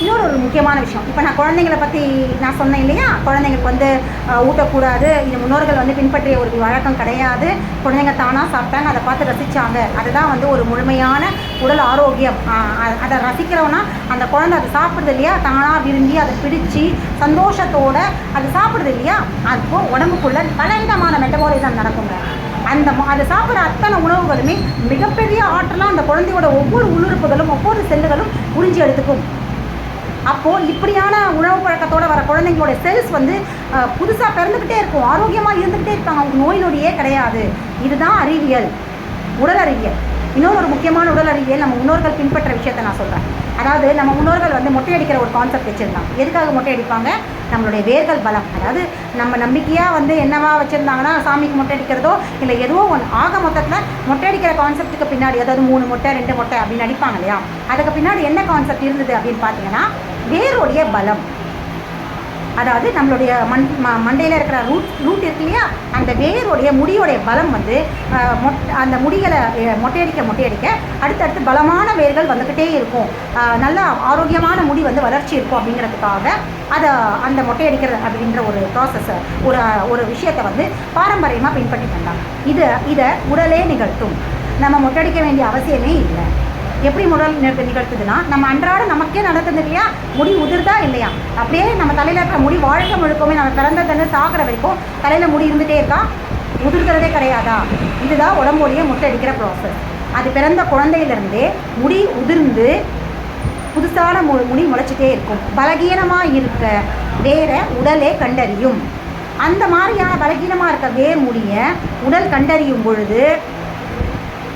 இன்னொரு ஒரு முக்கியமான விஷயம், இப்போ நான் குழந்தைங்களை பற்றி நான் சொன்னேன் இல்லையா, குழந்தைங்களுக்கு வந்து ஊட்டக்கூடாது, இது முன்னோர்கள் வந்து பின்பற்றிய ஒரு வழக்கம் கிடையாது, குழந்தைங்க தானாக சாப்பிட்டாங்க, அதை பார்த்து ரசித்தாங்க, அதுதான் வந்து ஒரு முழுமையான உடல் ஆரோக்கியம். அதை ரசிக்கிறோன்னா அந்த குழந்தை அதை சாப்பிடுது இல்லையா, தானாக விரும்பி அதை பிடிச்சி சந்தோஷத்தோடு அது சாப்பிடுது இல்லையா, அப்போ உடம்புக்குள்ள பலவிதமான மெட்டபாலிசம் நடக்குங்க. அதை சாப்பிட்ற அத்தனை உணவுகளுமே மிகப்பெரிய ஆற்றலாக அந்த குழந்தையோட ஒவ்வொரு உள்ளுறுப்புகளும் ஒவ்வொரு செல்லுகளும் உறிஞ்சி எடுத்துக்கும். அப்போது இப்படியான உணவு பழக்கத்தோடு வர குழந்தைங்களோட செல்ஸ் வந்து புதுசாக பிறந்துக்கிட்டே இருக்கும், ஆரோக்கியமாக இருந்துக்கிட்டே இருப்பாங்க, அவங்க நோய் நொடியே கிடையாது. இதுதான் அறிவியல், உடல் அறிவியல். இன்னொரு முக்கியமான உடல் அறிவியல் நம்ம முன்னோர்கள் பின்பற்ற விஷயத்தை நான் சொல்கிறேன். அதாவது நம்ம முன்னோர்கள் வந்து மொட்டையடிக்கிற ஒரு கான்செப்ட் வச்சுருந்தாங்க. எதுக்காக மொட்டை அடிப்பாங்க? நம்மளுடைய வேர்கள் பலம். அதாவது நம்ம நம்பிக்கையாக வந்து என்னவா வச்சுருந்தாங்கன்னா, சாமிக்கு மொட்டை அடிக்கிறதோ இல்லை எதுவோ ஒன்று, ஆக மொத்தத்தில் மொட்டை அடிக்கிற கான்செப்ட்டுக்கு பின்னாடி, அதாவது 3 மொட்டை 2 மொட்டை அப்படின்னு அடிப்பாங்க இல்லையா, அதுக்கு பின்னாடி என்ன கான்செப்ட் இருந்தது அப்படின்னு பார்த்தீங்கன்னா, வேருடைய பலம். அதாவது நம்மளுடைய மண்டையில் இருக்கிற ரூட் இருக்கு இல்லையா, அந்த வேருடைய முடியோடைய பலம் வந்து அந்த முடிகளை மொட்டையடிக்க அடுத்தடுத்து பலமான வேர்கள் வந்துக்கிட்டே இருக்கும், நல்ல ஆரோக்கியமான முடி வந்து வளர்ச்சி இருக்கும் அப்படிங்கிறதுக்காக அந்த மொட்டையடிக்கிறது அப்படின்ற ஒரு ப்ராசஸை ஒரு விஷயத்தை வந்து பாரம்பரியமாக பின்பற்றிட்டு வந்தாங்க. இதை உடலே நிகழ்த்தும். நம்ம மொட்டையடிக்க வேண்டிய அவசியமே இல்லை. எப்படி நிகழ்த்துதுன்னா, நம்ம அன்றாட நமக்கே நடக்குது இல்லையா, முடி உதிர்தா இல்லையா, அப்படியே நம்ம தலையில் இருக்கிற முடி வாழ்க்கை முழுக்கமே நம்ம பிறந்ததுன்னு சாகிற வரைக்கும் தலையில் முடி இருந்துகிட்டே இருக்கா, உதிர்கிறதே கிடையாதா? இதுதான் உடம்புடைய மொட்டை அடிக்கிற ப்ராசஸ். அது பிறந்த குழந்தையிலேருந்தே முடி உதிர்ந்து புதுசான முடி முளைச்சிட்டே இருக்கும். பலகீனமாக இருக்க வேற உடலே கண்டறியும். அந்த மாதிரியான பலகீனமாக இருக்க வேர் முடியை உடல் கண்டறியும் பொழுது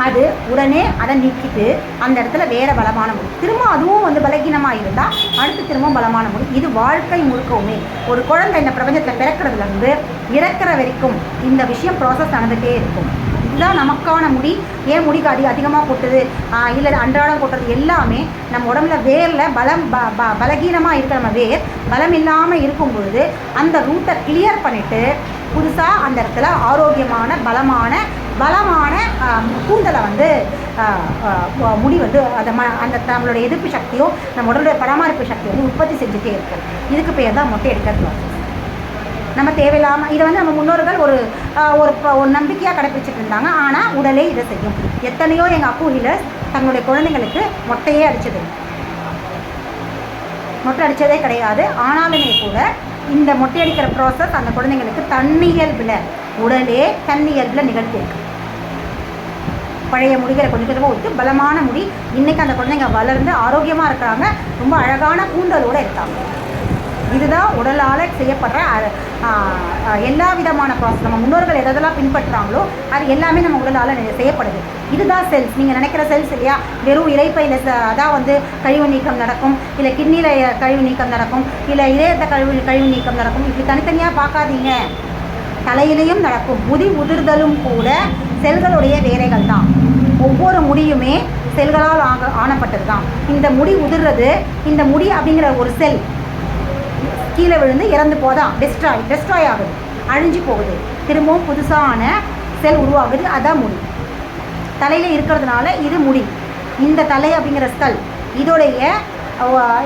அது உடனே அதை நீக்கிட்டு அந்த இடத்துல வேறு பலமான முடி, திரும்ப அதுவும் வந்து பலகீனமாக இருந்தால் அடுத்து திரும்ப பலமான முடி. இது வாழ்க்கை முழுக்கவுமே ஒரு குழந்தை இந்த பிரபஞ்சத்தில் பிறக்கிறதுலேருந்து இறக்கிற வரைக்கும் இந்த விஷயம் ப்ராசஸ் நடந்துகிட்டே இருக்கும். இதுதான் நமக்கான முடி. ஏன் முடிக்கு அதிகமாக கொட்டுது இல்லை அன்றாடம் கொட்டுறது எல்லாமே நம்ம உடம்புல வேரில் பலகீனமாக இருக்கிற நம்ம வேர் பலம் இல்லாமல் இருக்கும் பொழுது அந்த ரூட்டை கிளியர் பண்ணிவிட்டு புதுசாக அந்த இடத்துல ஆரோக்கியமான பலமான கூந்தலை வந்து முடி வந்து அந்த நம்மளுடைய எதிர்ப்பு சக்தியோ நம்ம உடலுடைய பராமரிப்பு சக்தியோ வந்து உற்பத்தி செஞ்சுட்டே இருக்கும். இதுக்கு பேர் தான் மொட்டை எடுக்கிறது ப்ராசஸ். நம்ம தேவையில்லாமல் இதை வந்து நம்ம முன்னோர்கள் ஒரு நம்பிக்கையாக கடைப்பிடிச்சிட்டு இருந்தாங்க. ஆனால் உடலே இதை செய்யும். எத்தனையோ எங்கள் அப்பு ஹீலர்ஸ் தங்களுடைய குழந்தைங்களுக்கு மொட்டையே மொட்டை அடித்ததே கிடையாது. ஆனாலுமே கூட இந்த மொட்டை அடிக்கிற ப்ராசஸ் அந்த குழந்தைங்களுக்கு உடலே தன்னியல்பில் நிகழ்த்தியிருக்கு. பழைய முடிகளை கொஞ்சம் கொஞ்சமாக விட்டு பலமான முடி இன்றைக்கி அந்த குழந்தைங்க வளர்ந்து ஆரோக்கியமாக இருக்கிறாங்க, ரொம்ப அழகான கூந்தலோடு இருக்காங்க. இதுதான் உடலால் செய்யப்படுற எல்லா விதமான ப்ராசஸ். நம்ம முன்னோர்கள் எதெல்லாம் பின்பற்றுறாங்களோ அது எல்லாமே நம்ம உடலால் செய்யப்படுது. இதுதான் செல்ஸ். நீங்கள் நினைக்கிற செல்ஸ் இல்லையா, வெறும் இறைப்பையில் அதான் வந்து கழிவு நீக்கம் நடக்கும், இல்லை கிட்னியில் கழிவு நீக்கம் நடக்கும், இல்லை இதயத்தை கழிவு நீக்கம் நடக்கும், இப்படி தனித்தனியாக பார்க்காதீங்க. தலையிலையும் நடக்கும். முடி உதிர்தலும் கூட செல்களுடைய வேலைகள் தான். ஒவ்வொரு முடியுமே செல்களால் ஆனப்பட்டது தான். இந்த முடி உதிர்றது, இந்த முடி அப்படிங்கிற ஒரு செல் கீழே விழுந்து இறந்து போதான், டெஸ்ட்ராய் ஆகுது, அழிஞ்சு போகுது, திரும்பவும் புதுசான செல் உருவாகுது. அதான் முடி. தலையில் இருக்கிறதுனால இது முடி. இந்த தலை அப்படிங்கிற ஸ்கல் இதோடைய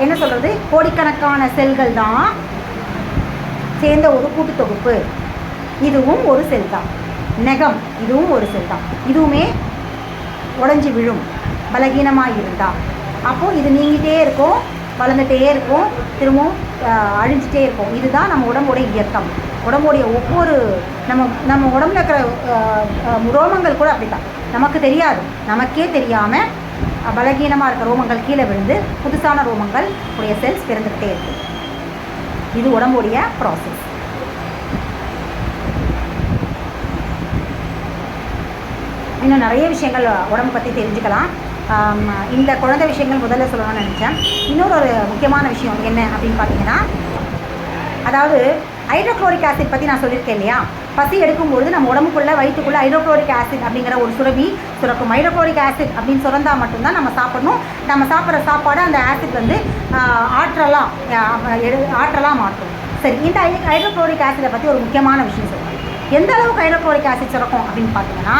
என்ன சொல்கிறது, கோடிக்கணக்கான செல்கள் தான் சேர்ந்த ஒரு கூட்டுத்தொகுப்பு. இதுவும் ஒரு செல் தான். நகம் இதுவும் ஒரு செல் தான். இதுவுமே உடஞ்சி விழும் பலகீனமாக இருந்தால். அப்போது இது நீங்கிட்டே இருக்கும், வளர்ந்துகிட்டே இருக்கும், திரும்பவும் அழிஞ்சிட்டே இருக்கும். இதுதான் நம்ம உடம்புடைய இயக்கம். உடம்புடைய ஒவ்வொரு நம்ம உடம்புல இருக்கிற ரோமங்கள் கூட அப்படி தான். நமக்கு தெரியாது, நமக்கே தெரியாமல் பலகீனமாக இருக்கிற ரோமங்கள் கீழே விழுந்து புதுசான ரோமங்கள் உடைய செல்ஸ் பிறந்துக்கிட்டே இருக்குது. இது உடம்புடைய ப்ராசஸ். இன்னும் நிறைய விஷயங்கள் உடம்பு பற்றி தெரிஞ்சுக்கலாம். இந்த குழந்தை விஷயங்கள் முதல்ல சொல்லணும்னு நினச்சேன். இன்னொரு முக்கியமான விஷயம் என்ன அப்படின்னு பார்த்தீங்கன்னா, அதாவது ஹைட்ரோக்ளோரிக் ஆசிட் பற்றி நான் சொல்லியிருக்கேன் இல்லையா. பசி எடுக்கும்பொழுது நம்ம உடம்புக்குள்ளே வயிற்றுக்குள்ளே ஹைட்ரோக்ளோரிக் ஆசிட் அப்படிங்கிற ஒரு சுரக்கும். ஹைட்ரோக்ளோரிக் ஆசிட் அப்படின்னு சுரந்தால் மட்டும்தான் நம்ம சாப்பிடணும். நம்ம சாப்பிட்ற சாப்பாடு அந்த ஆசிட் வந்து ஆற்றலாக மாற்றும். சரி, இந்த ஹைட்ரோக்ளோரிக் ஆசிடை பற்றி ஒரு முக்கியமான விஷயம் சொல்கிறேன். எந்த அளவுக்கு ஹைட்ரோக்ளோரிக் ஆசிட் சுரக்கும் அப்படின்னு பார்த்தீங்கன்னா,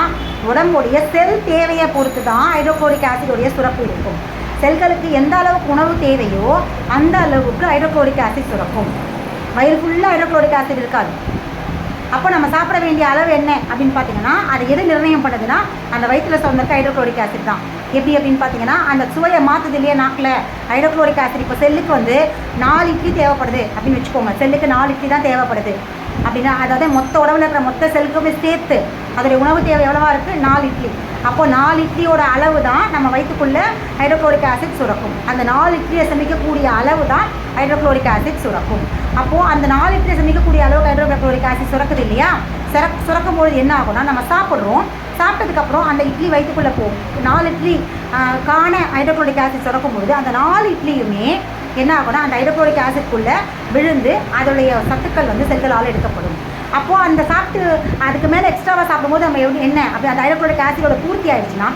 உடம்புடைய செல் தேவையை பொறுத்து தான் ஹைட்ரோக்ளோரிக் ஆசிடோடைய சுரப்பு இருக்கும். செல்களுக்கு எந்த அளவுக்கு உணவு தேவையோ அந்த அளவுக்கு ஹைட்ரோக்ளோரிக் ஆசிட் சுரக்கும். வயிறு ஃபுல்லாக ஹைட்ரோக்ளோரிக் ஆசிட் இருக்காது. அப்போ நம்ம சாப்பிட வேண்டிய அளவு என்ன அப்படின்னு பார்த்தீங்கன்னா, அது எது நிர்ணயம் பண்ணுதுன்னா அந்த வயிற்றில் சுரந்திருக்க ஹைட்ரோக்ளோரிக் ஆசிட் தான். எப்படி அப்படின்னு பார்த்தீங்கன்னா, அந்த சுவையை மாற்றுது இல்லையா நாக்கில் ஹைட்ரோக்ளோரிக் ஆசிட். இப்போ செல்லுக்கு வந்து 4 இட்லி தேவைப்படுது அப்படின்னு வச்சுக்கோங்க. செல்லுக்கு 4 இட்லி தான் தேவைப்படுது அப்படின்னா, அதாவது மொத்த உடம்புல இருக்கிற மொத்த செல்லுக்குமே சேர்த்து அதோடைய உணவு தேவை எவ்வளவா இருக்குது? 4 இட்லி. அப்போது 4 இட்லியோட அளவு தான் நம்ம வயிற்றுக்குள்ளே ஹைட்ரோக்ளோரிக் ஆசிட் சுரக்கும். அந்த 4 இட்லியை சமைக்கக்கூடிய அளவு தான் ஹைட்ரோக்ளோரிக் ஆசிட் சுரக்கும். அப்போது அந்த 4 இட்லியை சமைக்கக்கூடிய அளவுக்கு ஹைட்ரோக்ளோரிக் ஆசிட் சுரக்குது இல்லையா? சுரக்கும் போது என்ன ஆகும்னா, நம்ம சாப்பிட்றோம், சாப்பிட்டதுக்கப்புறம் அந்த இட்லி வயிற்றுக்குள்ளே போகும். 4 இட்லி காண ஹைட்ரோக்ளோரிக் ஆசிட் சுரக்கும் பொழுது அந்த 4 இட்லியுமே என்ன ஆகும்னா அந்த ஹைட்ரோக்ளோரிக் ஆசிட்குள்ளே விழுந்து அதோடைய சத்துக்கள் வந்து செல்களால் எடுக்கப்படும். அப்போது அந்த சாப்பிட்டு அதுக்கு மேலே எக்ஸ்ட்ராவாக சாப்பிடும்போது நம்ம என்ன அப்படி அந்த ஹைட்ரோக்ளோரிக் ஆசிடோட பூர்த்தி ஆயிடுச்சுன்னா